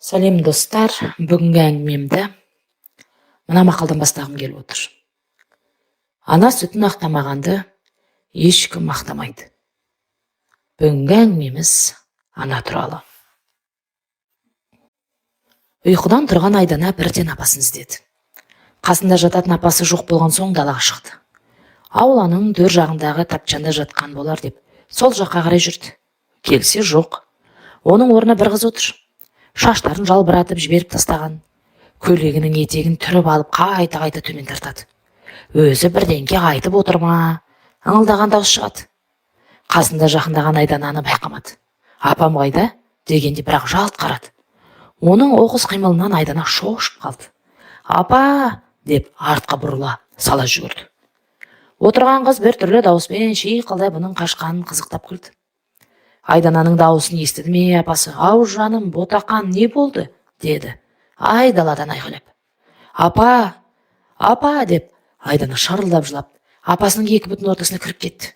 Сәлем достар, бүгінгі әңгімемді мына мақалдан бастағым келіп отыр. Ана сүтін ақтамағанды ешкім мақтамайды. Бүгінгі әңгімеміз ана туралы. Ұйқыдан тұрған Айдана бірден апасын іздеді. Қасында жататын апасы жоқ болған соң далаға шықты. Ауланың төр жағындағы тапчанда жатқан болар деп, сол жаққа қарай жүрді. Келсе жоқ. Оның орнына бір қыз отыр. Шаштарын жалбыратып жіберіп тастаған. Көйлегінің етегін түріп алып қайта-қайта төмен тартады. Өзі бірдеңке айтып отыр ма? Ыңылдаған дауыс шығады. Қасында жақындаған Айдананы байқамады. Апам қайда? Дегенде бірақ жалт қарады. Оның оқыс қимылынан Айдана шошып қалды. Апа! Деп артқа бұрыла сала жүгірді. Отырған қыз бір түрлі дауыспен шиқылдай бұның қашқанын қызықтап күлді. Айдананың дауысын естіді ме апасы? Ау жаным, ботақан, не болды? Деді. Айдаладан айғайлап. Апа! Апа! Деп Айдана шарылдап жылап, апасының екі бүтін ортасына кіріп кетті.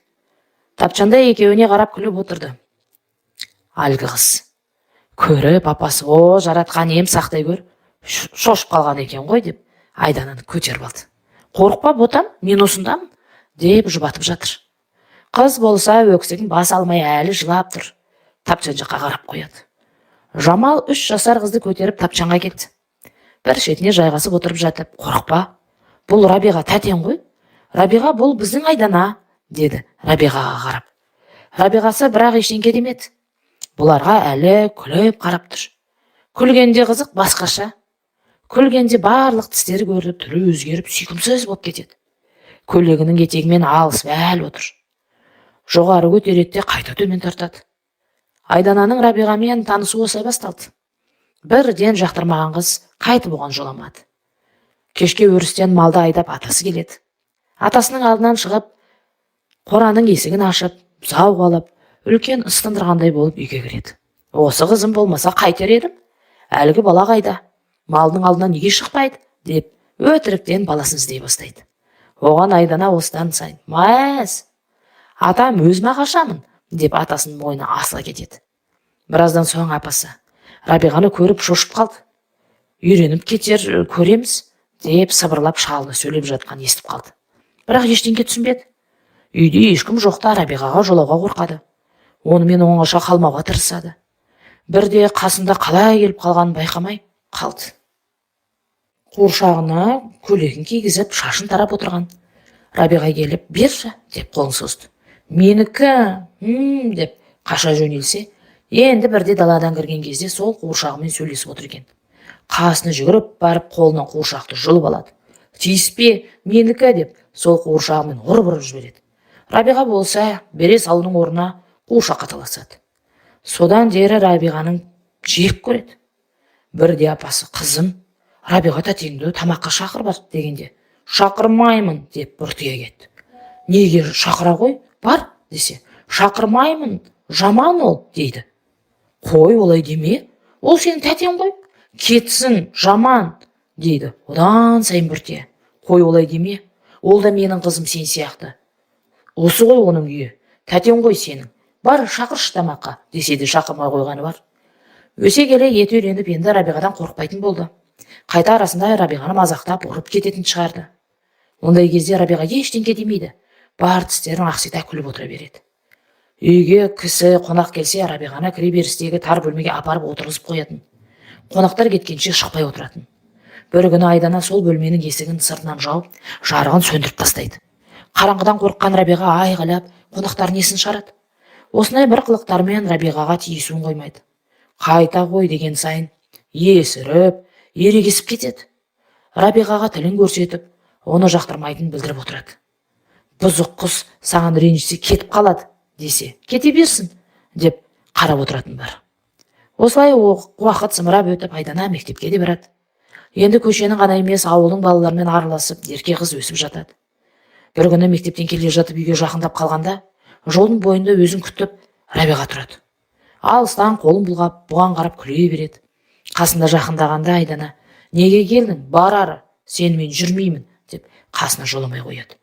Тапчанда екеуіне қарап күліп отырды. Әлгі қыз көріп апасы, о жаратқан ем сақтай көр, шошып қалған екен ғой деп Айдананы көтеріп алды. Қорықпа ботам, мен осындамын деп жұбатып жатыр. Қыз болса өксігін бас алмай әлі жылап тұр. Тапчан жаққа қарап қояды. Жамал 3 жасар қызды көтеріп тапчанға келді. Бір шетіне жайғасып отырып жатып, қорықпа, бұл Рабиға тәтен ғой. Рабиға бұл біздің Айдана, деді Рабиғаға қарап. Рабиғасы бірақ ештеңке демеді. Бұларға әлі күліп қарап тұр. Күлгенде қызық басқаша. Күлгенде барлық тістері көрініп, түрі өзгеріп, сүйкімсіз болып кетеді. Көйлегінің етегімен алысып әлі отыр. Жоғары көтереді де қайта төмен тартады. Айдананың Рабиғамен танысуы осылай басталды. Бірден жақтырмаған қыз қайтып оған жоламады. Кешке өрістен малды айдап атасы келеді. Атасының алдынан шығып, қораның есігін ашып, бұзау қалап, үлкен ыстындырғандай болып үйге кіреді. Осы қызым болмаса қайтер едім? Әлгі бала қайда? Малдың алдынан неге шықпайды? Деп өтіріктен баласын іздей бастайды. Оған Айдана осыдан сайын, мәз, атам өзіме қашамын, деп атасының мойнына асыла кетеді. Біраздан соң апасы Рабиғаны көріп шошып қалды. Үйреніп кетер көреміз, деп сыбырлап шалыны сөйлеп жатқан естіп қалды. Бірақ ештеңке түсінбеді. Үйде ешкім жоқта Рабиғаға жолауға қорқады. Онымен оңаша қалмауға тырысады. Бірде қасында қалай келіп қалғанын байқамай қалды. Қуыршағына көйлегін кигізіп, шашын тарап отырған. Рабиға келіп, берші, деп қолын созды. Менікі, деп қаша жөнелсе, енді бірде даладан кірген кезде сол қуыршағымен сөйлесіп отыр екен. Қасына жүгіріп барып қолынан қуыршақты жұлып алады. Тиіспе, менікі, деп сол қуыршағымен ұрып жібереді. Рабиға болса, бере салудың орнына қуыршаққа таласады. Содан бері Рабиғаның жек көреді. Бірде апасы, қызым, Рабиға тәтеңді тамаққа шақыр бар дегенде, шақырмаймын, деп бұртия кетті. Неге шақыра ғой, бар десе, шақырмаймын, жаман ол, дейді. Қой, олай деме, ол сенің тәтең ғой, кетсін, жаман, дейді. Одан сайын бұртия. Қой, олай деме, ол да менің қызым сен сияқты. Осы ғой оның үйі, тәтең ғой сенің. Бар, шақыршы тамаққа, десе де шақырмай қойғаны бар. Өсе келе еті үйреніп, енді Рабиғадан қорықпайтын болды. Қайта арасында Рабиғаны мазақтап ұрып кететін шығарды. Ондай кезде Рабиға ештеңке демейді. Бар тістерін ақсита күліп отыра береді. Үйге кісі қонақ келсе, Рабиғаны кіре берістегі тар бөлмеге апарып отырғызып қоятын. Қонақтар кеткенше шықпай отыратын. Бір күні Айдана сол бөлменің есігін сыртынан жауып, жарығын сөндіріп тастайды. Қараңғыдан қорыққан Рабиға айғайлап, қонақтардың есін шығарады. Осындай бір қылықтармен Рабиғаға тиісуін қоймайды. Қайта қой деген сайын есіріп, ерегесіп кетеді. Рабиғаға тілін көрсетіп, оны жақтырмайтынын білдіріп отырады. Бұзық құс саған ренжісе кетіп қалады, десе, кете берсін, деп қарап отыратын бар. Осылай уақыт зымырап өтіп, Айдана мектепке де барады. Енді көшенің ғана емес, ауылдың балаларымен араласып, ерке қыз өсіп жатады. Бір күні мектептен келе жатып үйге жақындап қалғанда, жолдың бойында өзін күтіп, Рабиға тұрады. Алыстан қолын бұлғап, бұған қарап күле береді. Қасында жақындағанда Айдана, неге келдің, барары, сенімен жүрмеймін, деп қасына жоламай қояды.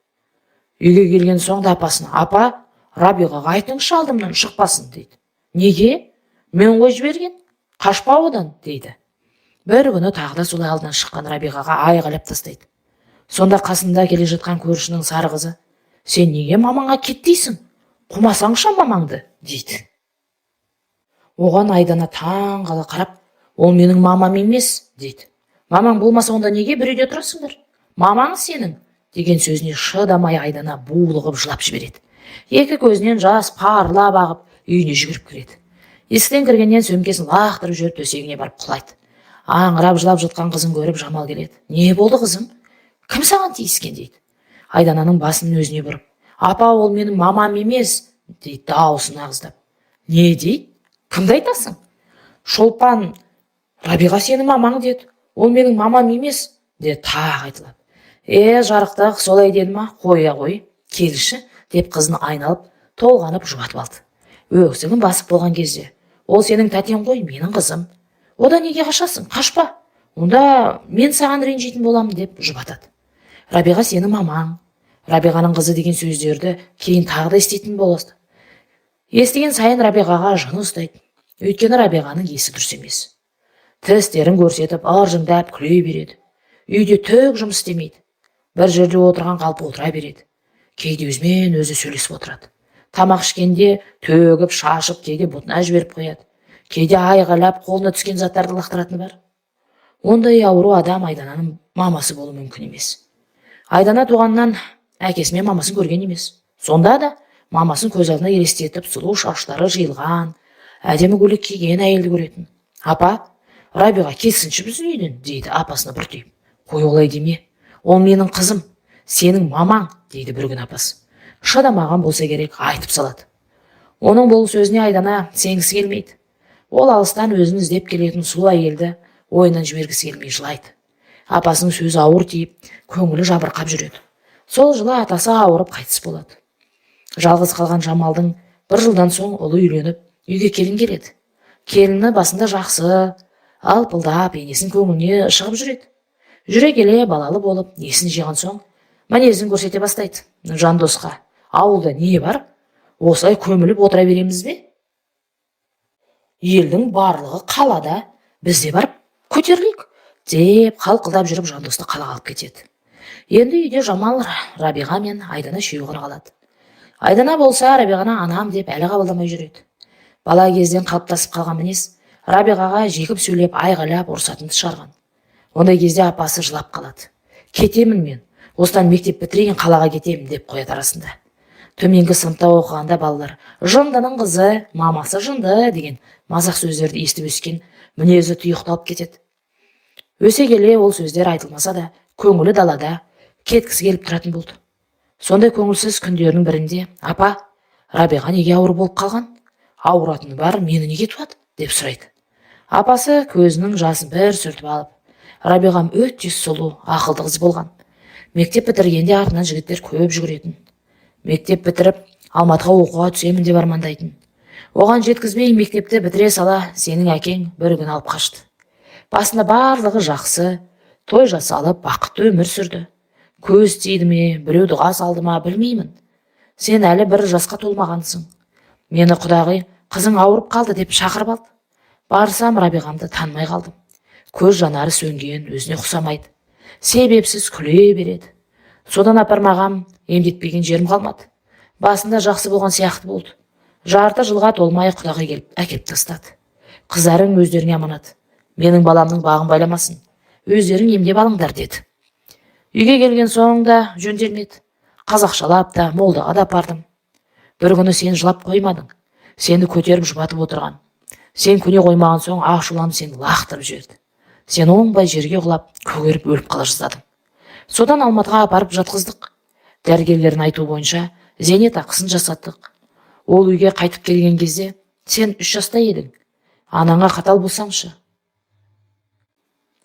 Үйге келген соң да апасына, апа, Рабиғаға айтыңызшы алдымнан шықпасын, дейді. Неге? Мен ғой жіберген, қашпа одан, дейді. бір күні тағы да солай алдынан шыққан Рабиғаға айғайлап тастайды. Сонда қасында келе жатқан көршінің сары қызы: сен неге мамаңа кет дейсің? Қумасаңшы мамаңды, дейді. Оған Айдана таң қала қарап: ол менің мамам емес, дейді. Мамаң болмаса онда неге бір үйде тұрасыңдар? Мамаң сенің, деген сөзіне шыдамай Айдана булығып жылап жібереді. Екі көзінен жас парлап ағып үйіне жүгіріп кіреді. Есіктен кіргеннен сөмкесін лақтырып жіберіп төсегіне барып құлайды. Аңырап жылап жатқан қызын көріп Жамал келеді. Не болды қызым? Кім саған тиіскен, дейді. Айдананың басын өзіне бұрып: апа, ол менің мамам емес, дейді дауысын ағыздап. Не дейді? Кімді айтасың? Шолпан, Рабиға сенің мамаң, деді. Ол менің мамам емес, деді тағы айтылып. Жарықтық, солай деді ма? Қоя қой, келші, деп қызын айналып толғанып жұбатып алды. Өксігін басып болған кезде: ол сенің тәтең ғой, менің қызым. Одан неге қашасың? Қашпа. Онда мен саған ренжитін боламын, деп жұбатады. Рабиға сенің мамаң. Рабиғаның қызы деген сөздерді кейін тағы да еститін болады. Естіген сайын Рабиғаға жаны ұстайды. Өйткені Рабиғаның есі дұрыс емес. Тістерін көрсетіп, ыржыңдап күле береді. Үйде түк жұмыс істемейді. Бір жерде отырған қалпы отыра береді. Кейде өзімен өзі сөйлесіп отырады. Тамақ ішкенде төгіп, шашып, кейде бұтына жіберіп қояды. Кейде айғайлап қолына түскен заттарды лақтыратыны бар. Ондай ауру адам Айдананың мамасы болуы мүмкін емес. Айдана туғаннан әкесі мен мамасын көрген емес. Сонда да мамасын көз алдына елестетіп, сұлу шаштары жиылған, әдемі көйлек киген әйелді көретін. Апа, Рабиға кетсінші біздің үйден, дейді апасына бұртиып. Қой, олай деме. Ол менің қызым, сенің мамаң, дейді бір күн апасы. Шыдамаған болса керек, айтып салады. Оның бұл сөзіне Айдана сенгісі келмейді. Ол алыстан өзін іздеп келетін сұлу әйелді ойынан жібергісі келмей жылайды. Апасының сөзі ауыр тиіп, көңілі жабырқап жүреді. Сол жылы атасы ауырып қайтыс болады. Жалғыз қалған Жамалдың бір жылдан соң ұлы үйленіп, үйге келін келеді. Келіні басында жақсы, алпылдап, енесін көңіліне шығып жүреді. Жүре келе балалы болып, есін жиған соң мінезін көрсете бастайды. Жандосқа: ауылда не бар? Осылай көміліп отыра береміз бе? Елдің барлығы қалада, бізде барып көтерілейік, деп қалқылдап жүріп Жандосты қалаға алып кетеді. Енді үйде Жамал, Рабиға мен Айдана үшеуі ғана қалады. Айдана болса Рабиғаны анам деп әлі қабылдамай жүреді. Бала кезден қалыптасып қалған мінез Рабиғаға жекіп сөйлеп, айғайлап ұрсатынды шығарған. Ондай кезде апасы жылап қалады. Кетемін мен, осыдан мектеп бітірейін, қалаға кетемін, деп қояды арасында. Төменгі сыныпта оқығанда балалар: жындының қызы, мамасы жынды, деген мазақ сөздерді естіп өскен, мінезі тұйықталып кетеді. Өсе келе ол сөздер айтылмаса да, көңілі далада, кеткісі келіп тұратын болды. Сондай көңілсіз күндерінің бірінде: апа, Рабиға неге ауыр болып қалған? Ауыратыны бар, мені неге туады, деп сұрайды. Апасы көзінің жасын бір сүртіп алып: Рабиғам өте сұлу, ақылды қыз болған. Мектеп бітіргенде артынан жігіттер көп жүгіретін. Мектеп бітіріп, Алматыға оқуға түсемін деп армандайтын. Оған жеткізбей мектепті бітіре сала, сенің әкең бір күн алып қашты. Басында барлығы жақсы, той жасалып, бақытты өмір сүрді. Көз тиді ме, біреу дұға салды ма, білмеймін. Сен әлі бір жасқа толмағансың. Мені құдағи қызың ауырып қалды деп шақырып алды. Барсам, Рабиғамды танымай қалдым. Көз жанары сөнген, өзіне ұқсамайды. Себепсіз күле береді. Содан апармағам, емдетпеген жерім қалмады. Басында жақсы болған сияқты болды. Жарты жылға толмай құдағи келіп әкеліп тастады. Қыздарың өздеріңе аманат. Менің баламның бағын байламасын. Өздерің емдеп алыңдар, деді. Үйге келген соң да жөнделмеді. Қазақшалап та, молдаға да апардым. Бір күні сен жылап қоймадың. Сені көтеріп жұбатып отырған. Сен көне қоймаған соң ашуланып сені лақтырып жіберді. Сен оңбай жерге құлап, көгеріп өліп қала жаздадың. Содан Алматыға апарып жатқыздық. Дәрігерлердің айтуы бойынша зейнетақысын жасаттық. Ол үйге қайтып келген кезде сен 3 жаста едің. Анаңа қатал болсаңшы.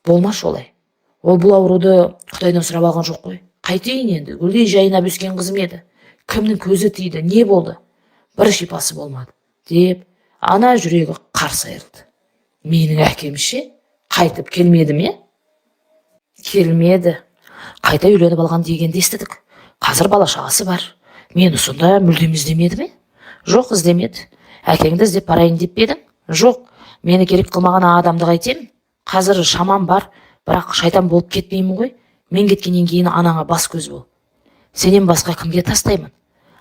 Болмаш олай. Ол бұл ауруды Құдайдан сұрап алған жоқ қой. Қайтейін енді, гүлдей жайнап өскен қызым еді. Кімнің көзі тиді, не болды? Бір шипасы болмады, деп ана жүрегі қарс айырылды. Менің әкемше қайтып келмеді ме? Келмеді. Қайта үйленіп алған дегенді естідік. Қазір бала шағасы бар. Мені сонда мүлдем іздемеді ме? Жоқ, іздемеді. Әкеңді іздеп барайын деп едің? Жоқ, мені керек қылмаған адамды қайтемін. қазір шамам бар, бірақ шайтан болып кетпеймін ғой. Мен кеткеннен кейін анаңа бас көз бол. Сенен басқа кімге тастаймын?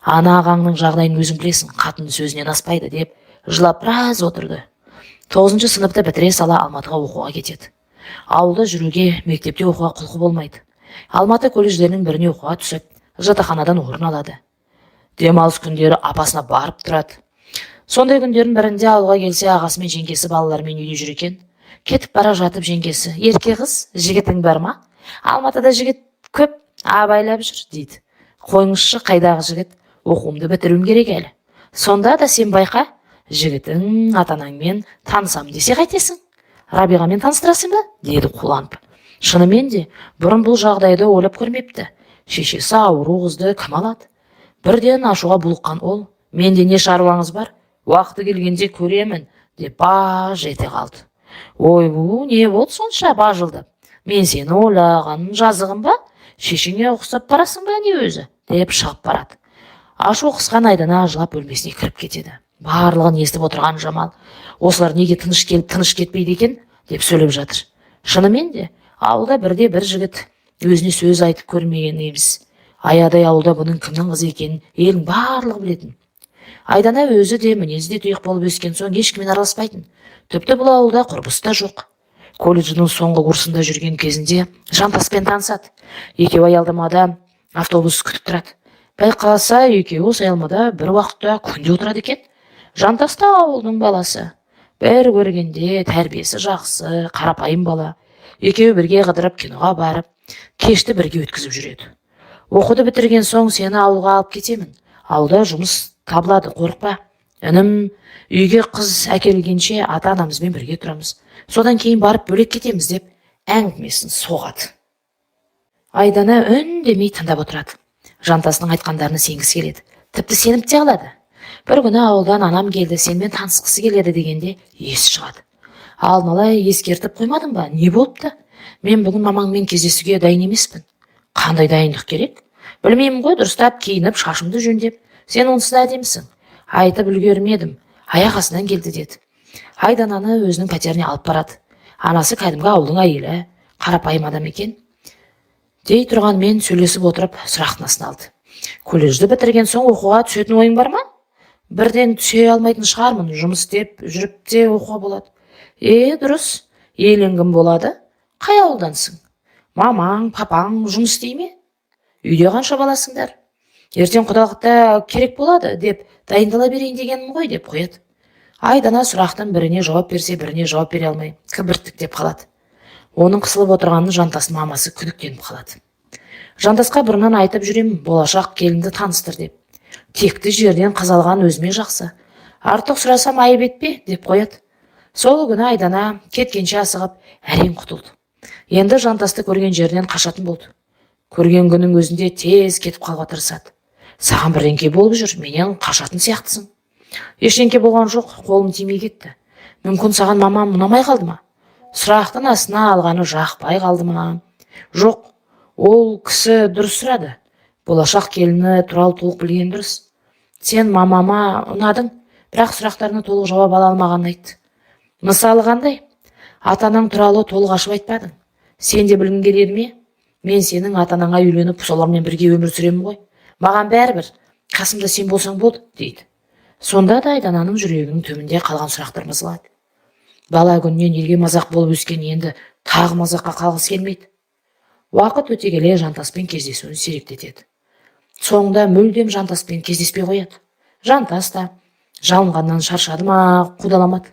Ана ағаңның жағдайын өзің білесің, қатын сөзінен аспайды деп жылап біраз отырды. 9 сыныпты бітіре сала Алматыға оқуға кетеді. Ауылда жүруге, мектепте оқуға құлқы болмайды. Алматы колледждерінің біріне оқуға түсіп, жатақханадан орын алады. Демалыс күндері апасына барып тұрады. Сондай күндердің бірінде ауылға келсе, ағасы мен жеңгесі балаларымен үйде жүр екен. Кетіп бара жатып жеңгесі: ерке қыз, жігітің бар ма? Алматыда жігіт көп, абайлап жүр дейді. Қойыңызшы, қайдағы жігіт? Оқуымды бітіруім керек әлі. Сонда да сен байқа, жігітің ата-анаңмен танысам десе қайтесің? Рабиғамен таныстырасың ба? Деді қуланып. Шынымен де бұрын бұл жағдайды ойлап көрмепті. Шешесі ауру қызды кім алады? Бірден ашуға булыққан ол: менде не шаруаңыз бар? Уақыты келгенде көремін, деп баж ете қалды. Ойбу, не болды сонша бажылдап? Мен сені ойлағаным жазығым ба? Шешеңе ұқсап барасың ба не өзі? Деп шығып барады. Ашу қысқан Айдана жылап бөлмесіне кіріп кетеді. Барлығын естіп отырған Жамал: осылар неге тыныш келіп тыныш кетпейді екен деп сөйлеп жатыр. Шынымен де ауылда бірде бір жігіт өзіне сөз айтып көрмеген емес. Аядай ауылда бұның кімнің қызы екенін елдің барлығы білетін. Айдана өзі де мінезі де тұйық болып өскен соң ешкіммен араласпайтын. Тіпті бұл ауылда құрбысы да жоқ. Колледждің соңғы курсында жүрген кезінде Жантаспен танысады. Екеуі аялдамада автобус күтіп тұрады. Байқаса, екеуі аялдамада бір уақытта күнде отырады екен. Жантас та ауылдың баласы. Бір көргенде тәрбиесі жақсы, қарапайым бала. Екеуі бірге қыдырып киноға барып, кешті бірге өткізіп жүреді. Оқуды бітірген соң сені ауылға алып кетемін. Ауылда жұмыс табылады, қорықпа. Інім, үйге қыз әкелгенше ата-анамызбен бірге тұрамыз. Содан кейін барып бөлек кетеміз деп әңгімесін соғады. Айдана үндемей тыңдап отырады. Жантасының айтқандарына сенгісі келеді. Тіпті сеніп те қалады. Бір күні ауылдан анам келді, сенімен танысқысы келеді дегенде есі шығады. Алмалай ескертіп қоймадың ба? Не болыпты? Мен бүгін мамаңмен кездесуге дайын емеспін. Қандай дайындық керек? Білмеймін ғой, дұрыстап киініп, шашымды жөндеп. Сен онсыз да әдемісің. Айтып үлгермедім. Аяқ астынан келді деді. Айдананы өзінің пәтеріне алып барады. Анасы кәдімгі ауылдың әйелі, қарапайым адам екен. Дей тұрғанмен сөйлесіп отырып сұрақтың астына алды. Колледжді бітірген соң оқуға түсетін ойың бар ма? Бірден түсе алмайтын шығармын, жұмыс істеп жүріп те оқуға болады. Дұрыс. Елің кім болады? Қай ауылдансың? Мамаң, папаң жұмыс істей ме? Үйде қанша баласыңдар? Ертең құдалықта керек болады деп дайындала берейін дегенім ғой деп қояды. Айдана сұрақтың біріне жауап берсе, біріне жауап бере алмай кібіртіктеп қалады. Оның қысылып отырғанын Жантастың мамасы күдіктеніп қалады. Жантасқа бұрыннан айтып жүрем, болашақ келінді таныстыр деп. Текті жерден қыз алған өзіме жақсы. Артық сұрасам айып етпе деп қояды. Сол күні Айдана кеткенше асығып әрең құтылды. Енді Жантасты көрген жерден қашатын болды. Көрген күнің өзінде тез кетіп қалуға тырысады. Саған бірдеңке болып жүр, менен қашатын сияқтысың. Ештеңке болған жоқ, қолым тимей кетті. Мүмкін саған мамам ұнамай қалды ма? Сұрақтың астына алғаны жақпай қалды ма? Жоқ, ол кісі дұрыс сұрады. Болашақ келіні туралы толық білген дұрыс. Сен мамама ұнадың, бірақ сұрақтарына толық жауап ала алмағанын айтты. Мысалы қандай? Ата-анаң туралы толық ашып айтпадың. Сен де білгің келеді ме? Мен сенің ата-анаңа үйленіп, солармен бірге өмір сүремін ғой. Маған бәрібір, қасымда сен болсаң болды, дейді. Сонда да Айдананың жүрегінің төмінде қалған сұрақтар мызғылады. Бала күннен елге мазақ болып өскен енді тағы мазаққа қалғысы келмейді. Уақыт өте келе Жантаспен кездесуін сиректетеді. Соңында мүлдем Жантаспен кездеспей қояды. Жантас та жалынғаннан шаршады ма, қудаламады.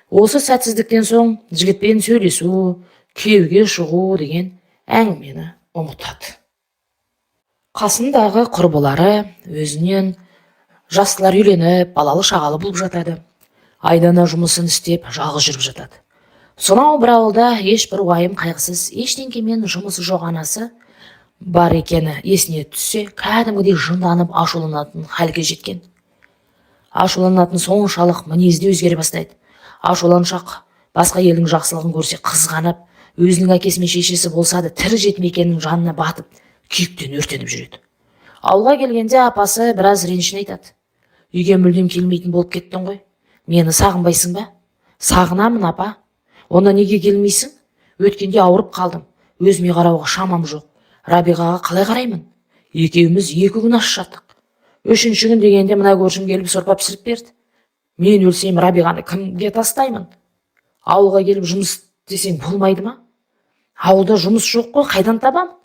Осы сәтсіздіктен соң жігітпен сөйлесу, күйеуге шығу деген әңгімені ұмытады. Қасындағы құрбылары өзінен жастылар үйленіп, балалы шағалы болып жатады. Айдана жұмысын істеп, жалғыз жүріп жатады. Сонау бір ауылда ешбір уайым қайғысыз, ештеңкемен жұмысы жоқ анасы бар екені есіне түссе, кәдімгідей жынданып ашуланатын халге жеткен. Ашуланатын соншалық мінезі өзгере бастайды. Ашуланшақ басқа елдің жақсылығын көрсе қызғанып, өзінің әкесі мен шешесі болса да тірі жетім екенінің жанына батып, күйіктен өртеніп жүреді. Ауылға келгенде апасы біраз ренішін айтады. Үйге мүлдем келмейтін болып кеттің ғой. Мені сағынбайсың ба? Сағынамын, апа. Онда неге келмейсің? Өткенде ауырып қалдым. Өзіме қарауға шамам жоқ. Рабиғаға қалай қараймын? Екеуміз 2 күн аш жаттық. 3-ші күн дегенде мына көршім келіп сорпа пісіріп берді. Мен өлсем Рабиғаны кімге тастаймын? Ауылға келіп жұмыс десең болмайды ма? Ауылда жұмыс жоқ қой, қайдан табам?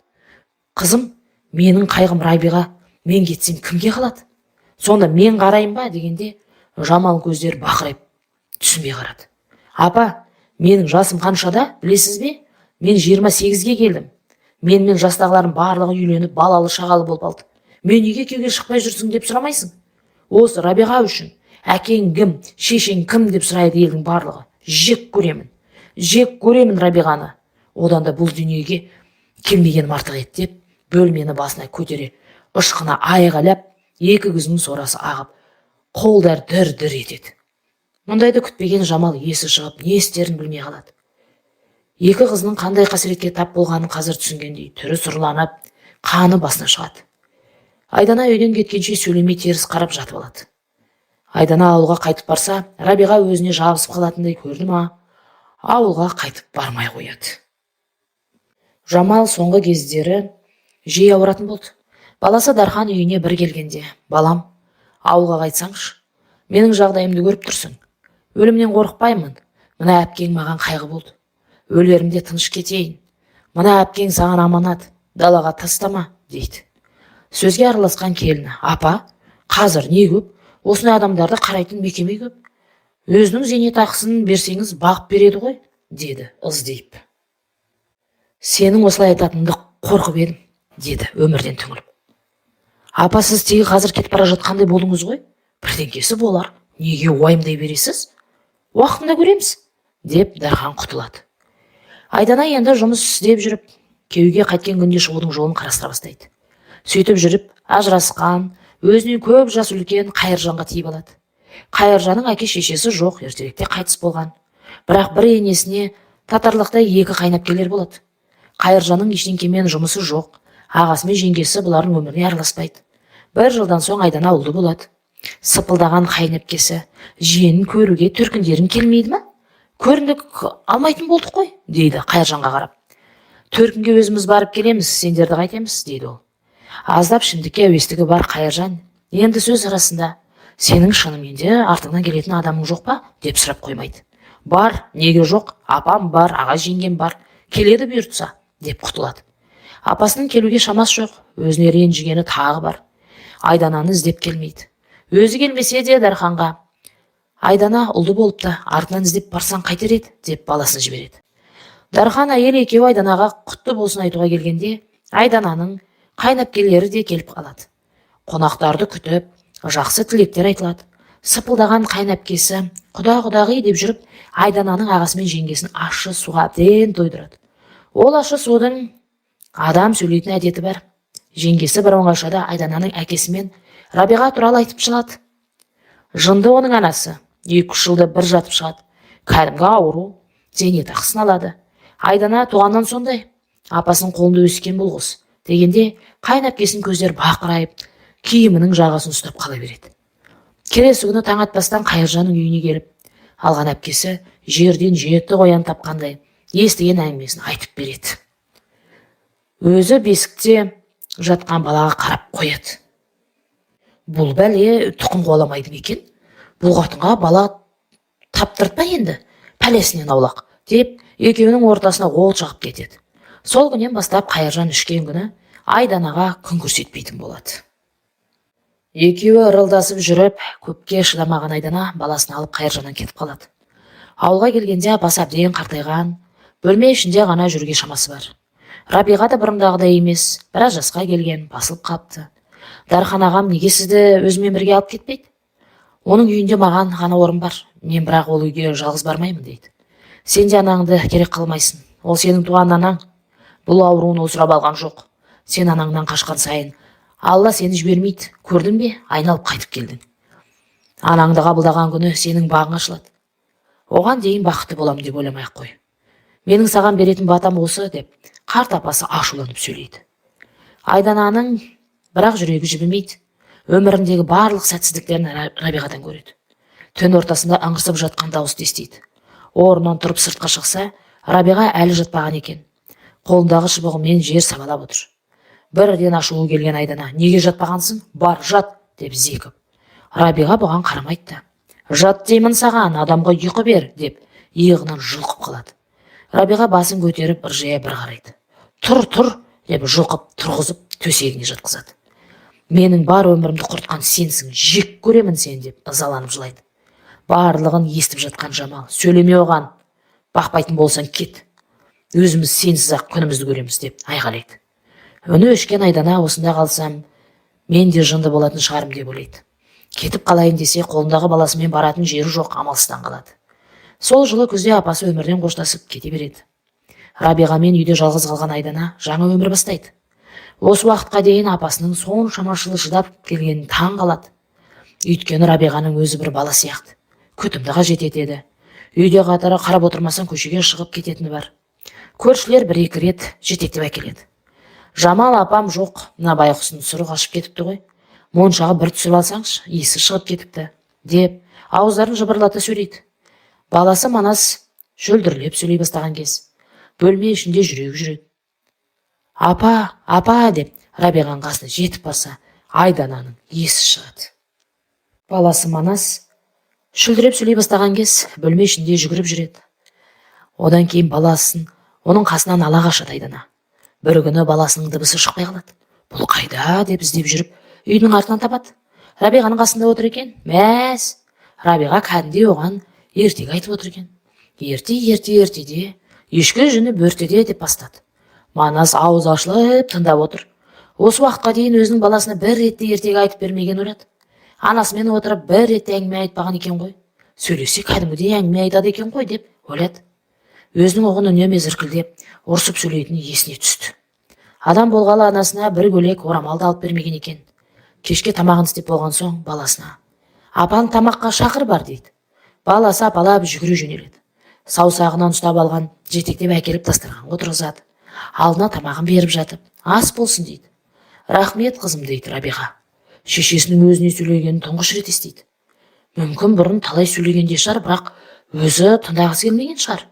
Қызым, менің қайғым Рабиға, мен кетсем кімге қалады? Сонда мен қарайын ба дегенде, Жамал көздері бақырайып түсінбей қарады. Апа, менің жасым қаншада, білесіз бе? Мен 28-ге келдім. Менімен жастағыларым барлығы үйленіп, балалы шағалы болып алды. Мен неге күйеуге шықпай жүрсің деп сұрамайсың? Осы Рабиға үшін әкең кім, шешең кім деп сұрайды елдің барлығы. Жек көремін Рабиғаны. Одан да бұл дүниеге келмегенім артық еді деп, бөлмені басына көтере, ышқына айғайлап, 2 көзінің сорасы ағып, қолдар дір-дір етеді. Мұндайды күтпеген Жамал есі шығып, не істерін білмей қалады. 2 қызының қандай қасіретке тап болғанын қазір түсінгендей, түрі сұрланып, қаны басына шығады. Айдана үйден кеткенше сөйлемей теріс қарап жатып алады. Айдана ауылға қайтып барса, Рабиға өзіне жабысып қалатындай көрді ма, ауылға қайтып бармай қояды. Жамал соңғы кездері жиі ауыратын болды. Баласы Дархан үйіне бір келгенде, балам, ауылға қайтсаңшы, менің жағдайымды көріп тұрсың. Өлімнен қорықпаймын, мына әпкең маған қайғы болды. Өлерімде тыныш кетейін. Мына әпкең саған аманат, далаға тастама, дейді. Сөзге араласқан келіні, апа, қазір не көп, осындай адамдарды қарайтын мекеме көп. Өзінің зейнетақысын берсеңіз бағып береді ғой, деді ыздиып. Сенің осылай айтатыныңды қорқып едім, деді өмірден түңіліп. Апа, сіз тегі қазір кетіп бара жатқандай болдыңыз ғой, бірдеңкесі болар, неге уайымдай бересіз? Уақытында көреміз, деп Дархан құтылады. Айдана енді жұмыс істеп жүріп, күйеуге қайткен күнде шығудың жолын қарастыра бастайды. Сөйтіп жүріп, ажырасқан, өзінен көп жас үлкен Қайыржанға тиіп алады. Қайыржанның әке-шешесі жоқ, ертеректе қайтыс болған. Бірақ бір енесіне татарлықтай 2 қайнапкелер болады. Қайыржанның ештеңкемен жұмысы жоқ, ағасы мен жеңгесі бұлардың өміріне араласпайды. 1 жылдан соң Айдана ұлды болады. Сыпылдаған қайнапкесі жиенін көруге төркіндерін келмейді ма? Көріндік алмайтын болдық қой, дейді Қайыржанға қарап. Төркінге өзіміз барып келеміз, сендерді қайтеміз, дейді ол. Аздап шындыққа әуестігі бар Қайыржан енді сөз арасында, сенің шынымен де артыңнан келетін адамың жоқ па, деп сұрап қоймайды. Бар, неге жоқ, апам бар, аға жеңгем бар, келеді бұйыртса, деп құтылады. Апасының келуге шамасы жоқ, өзіне ренжігені тағы бар. Айдананы іздеп келмейді. Өзі келмесе де Дарханға, Айдана ұлды болыпты, артынан іздеп барсаң қайтер еді, деп баласын жібереді. Дархан әйел екеуі Айданаға құтты болсын айтуға келгенде, Айдананың қайнапкелері де келіп қалады. Қонақтарды күтіп, жақсы тілектер айтылады. Сыпылдаған қайнапкесі құда-құдағи деп жүріп, Айдананың ағасы мен жеңгесін ащы суға әбден тойдырады. Ол ащы судың адам сөйлейтін әдеті бар. Жеңгесі бір оңашада Айдананың әкесімен Рабиға туралы айтып шығады. Жынды оның анасы, 2-3 жылда бір жатып шығады. Кәдімгі ауру, зейнетақысын алады. Айдана туғаннан сондай, апасының қолында өскен бұл қыз. Дегенде қайнапкесінің көздері бақырайып, киімінің жағасын ұстап қала береді. Келесі күні таң атпастан Қайыржанның үйіне келіп, алған әпкесі жерден 7 қоян тапқандай естіген әңгімесін айтып береді. Өзі бесікте жатқан балаға қарап қояды. Бұл бәле тұқым қуаламайды екен, бұл қатынға бала таптыртпа енді, пәлесінен аулақ, деп екеуінің ортасына ол жағып кетеді. Сол күннен бастап Қайыржан ішкен күні Айданаға күн көрсетпейтін болады. Екеуі ырылдасып жүріп, көпке шыдамаған Айдана баласын алып Қайыржаннан кетіп қалады. Ауылға келгенде апасы әбден қартайған, бөлме ішінде ғана жүруге шамасы бар. Рабиға да бұрындағыдай емес, біраз жасқа келген, басылып қапты. Дархан ағам неге сізді өзімен бірге алып кетпейді? Оның үйінде маған ғана орын бар, мен бірақ ол үйге жалғыз бармаймын, дейді. Сен де анаңды керек қылмайсың, ол сенің туған анаң. Бұл ауруын ол сұрап алған жоқ. Сен анаңнан қашқан сайын Алла сені жібермейді, көрдің бе, айналып қайтып келдің. Анаңды қабылдаған күні сенің бағың ашылады. Оған дейін бақытты болам деп ойламай-ақ қой. Менің саған беретін батам осы, деп қарт апасы ашуланып сөйлейді. Айдананың бірақ жүрегі жібімейді. Өміріндегі барлық сәтсіздіктерін Рабиғадан көреді. Түн ортасында аңырсып жатқан дауысты естиді. Орнынан тұрып сыртқа шықса, Рабиға әлі жатпаған екен. Қолындағы шыбығымен жер сабалап отыр. Бірден ашуы келген Айдана: «Неге жатпағансың? Бар, жат!» деп зекіп. Рабиға бұған қарамайды. «Жат деймін саған, адамға ұйқы бер!» деп иығынан жұлқып қалады. Рабиға басын көтеріп ыржия бір қарайды. «Тұр, тұр!» деп жұлқып тұрғызып төсегіне жатқызады. «Менің бар өмірімді құртқан сенсің, жек көремін сен!» деп ызаланып жылайды. Барлығын естіп жатқан Жамал: «Сөйлеме оған, бақпайтын болсаң кет. Өзіміз сенсіз ақ күнімізді көреміз» деп айғайлайды. Үні өшкен Айдана: «Осында қалсам, мен де жынды болатын шығарым» деп ойлайды. Кетіп қалайын десе, қолындағы баласымен баратын жері жоқ, амалсыздан қалады. Сол жылы күзде апасы өмірден қоштасып кете береді. Рабиғамен үйде жалғыз қалған Айдана жаңа өмір бастайды. Осы уақытқа дейін апасының соншама жылы шыдап келгенін таң қалады. Өйткені Рабиғаның өзі бір бала сияқты. Күтімді қажет етеді. Үйде қатары қарап отырмасаң көшеге шығып кететіні бар. Көршілер бір-екі рет жетектеп әкеледі. «Жамал апам жоқ, мына байқұстың сұры қашып кетіпті ғой. Моншаға бір түсіп алсаңшы, иісі шығып кетіпті» деп ауыздарын жыбырлата сөйлейді. Баласы Манас шөлдірлеп сөйлей бастаған кез бөлме ішінде жүрегі жүреді. «Апа, апа» деп Рабиғаның қасына жетіп барса, Айдананың есі шығады. Баласы Манас шөлдіреп сөйлей бастаған кез бөлме ішінде жүгіріп жүреді. Одан кейін баласын оның қасынан ала қашады Айдана. Бір күні баласының дыбысы шықпай қалады. «Бұл қайда?» деп іздеп жүріп, үйдің артынан табады. Рабиғаның қасында отыр екен. «Мәз!» Рабиға кәдімгідей оған ертегі айтып отыр екен. Ертеде, ешкі жүні бөртеде деп бастады. Манас ауыз ашылып тыңдап отыр. Осы уақытқа дейін өзінің баласына бір ретте ертегі айтып бермеген ойлады. Анасымен отырып бір ретте әңгіме айтпаған екен ғой. Сөйлесе кәдімгідей әңгіме айтады екен ғой деп ойлады. Өзінің оғын үнемі зіркілдеп, ұрсып сөйлейтіні есіне түсті. Адам болғалы анасына бір көйлек орамалды алып бермеген екен. Кешке тамағын істеп болған соң баласына: «Апан тамаққа шақыр бар» дейді. Баласы апалап жүгіре жөнеледі. Саусағынан ұстап алған, жетектеп әкеліп дастарханға отырғызады. Алдына тамағын беріп жатып: «Ас болсын» дейді. «Рахмет қызым» дейді Рабиға. Шешесінің өзіне сөйлегенін тұңғыш рет естиді. Мүмкін бұрын талай сөйлегенде шығар, бірақ өзі тыңдағысы келмеген шығар.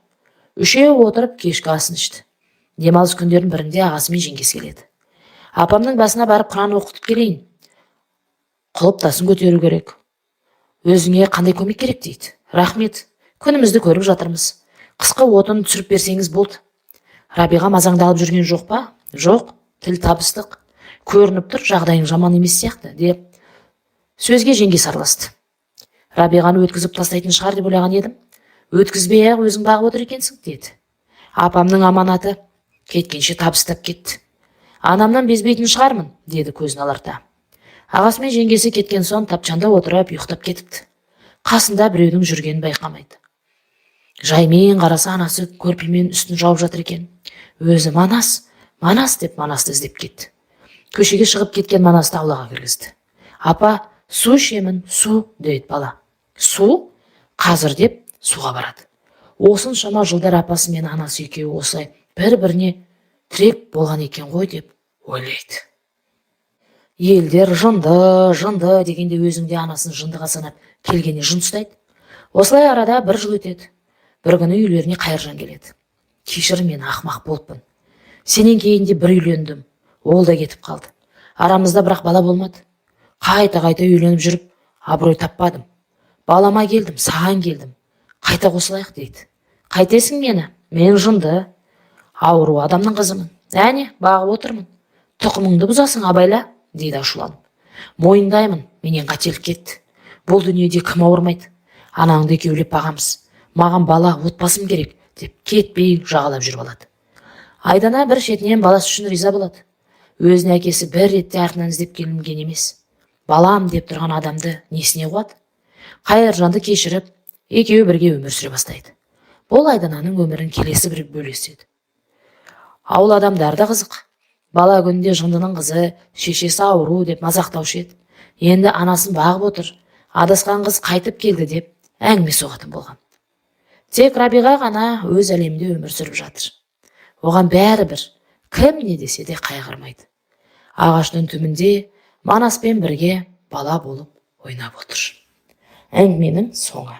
Үшеуі отырып кешкі асын ішті. Демалыс күндердің бірінде ағасы мен жеңгесі келеді. «Апамның басына барып Құран оқытып келейін. Құлыптасын көтеру керек. Өзіңе қандай көмек керек?» дейді. «Рахмет, күнімізді көріп жатырмыз. Қысқы отын түсіріп берсеңіз болды». Рабиға мазаңдалып жүрген жоқ па? «Жоқ, тіл табыстық. Көрініп тұр, жағдайың жаман емес сияқты» деп сөзге жеңгесі араласты. «Рабиғаны өткізіп тастайтын шығар деп ойлаған едім. Өткізбей ақ өзің бағып отыр екенсің» деді. «Апамның аманаты, кеткенше табыстап кетті. Анамнан безбейтін шығармын» деді көзін аларта. Ағасы мен жеңгесі кеткен соң тапчанда отырып ұйықтап кетіпті. Қасында біреудің жүргенін байқамайды. Жаймен қараса, анасы көрпемен үстін жауып жатыр екен. Өзі: «Манас, Манас» деп Манасты іздеп кетті. Көшеге шығып кеткен Манасты аулаға кіргізді. «Апа, су ішемін, су» дейді бала. «Су? Қазір» деп суға барады. Осыншама жылдар апасы мен анасы екеуі осылай бір-біріне тірек болған екен ғой деп ойлайды. Елдер жынды дегенде өзіңде анасын жындыға санап келгеніне жын ұстайды. Осылай арада бір жыл өтеді. Бір күні үйлеріне Қайыржан келеді. «Кешір, мен ақымақ болыппын. Сенен кейін де бір үйлендім. Ол да кетіп қалды. Арамызда бірақ бала болмады. Қайта үйленіп жүріп, абырой таппадым. Балама келдім, саған келдім. Қайта қосылайық» дейді. «Қайтесің мені? Мен жынды, ауру адамның қызымын. Әне, бағып отырмын. Тұқымыңды бұзасың, абайла» дейді ашуланып. «Мойындаймын, менен қателік кетті. Бұл дүниеде кім ауырмайды? Анаңды екеулеп бағамыз. Маған бала, отбасым керек» деп кетпей жағалап жүріп алады. Айдана бір шетінен баласы үшін риза болады. Өзінің әкесі бір ретте артынан іздеп келінген емес. Балам деп тұрған адамды несіне қуады? Қайыржанды кешіріп, екеуі бірге өмір сүре бастайды. Бұл Айдананың өмірін келесі бір бөлесі еді. Ауыл адамдар да қызық. Бала күнде жындының қызы, шешесі ауру деп мазақтаушы еді. Енді анасын бағып отыр, адасқан қыз қайтып келді деп әңгіме соғатын болған. Тек Рабиға ғана өз әлемінде өмір сүріп жатыр. Оған бәрібір, кім не десе де қайғырмайды. Ағаштың түбінде Манаспен бірге бала болып ойнап отыр. Әңгіменің соңы.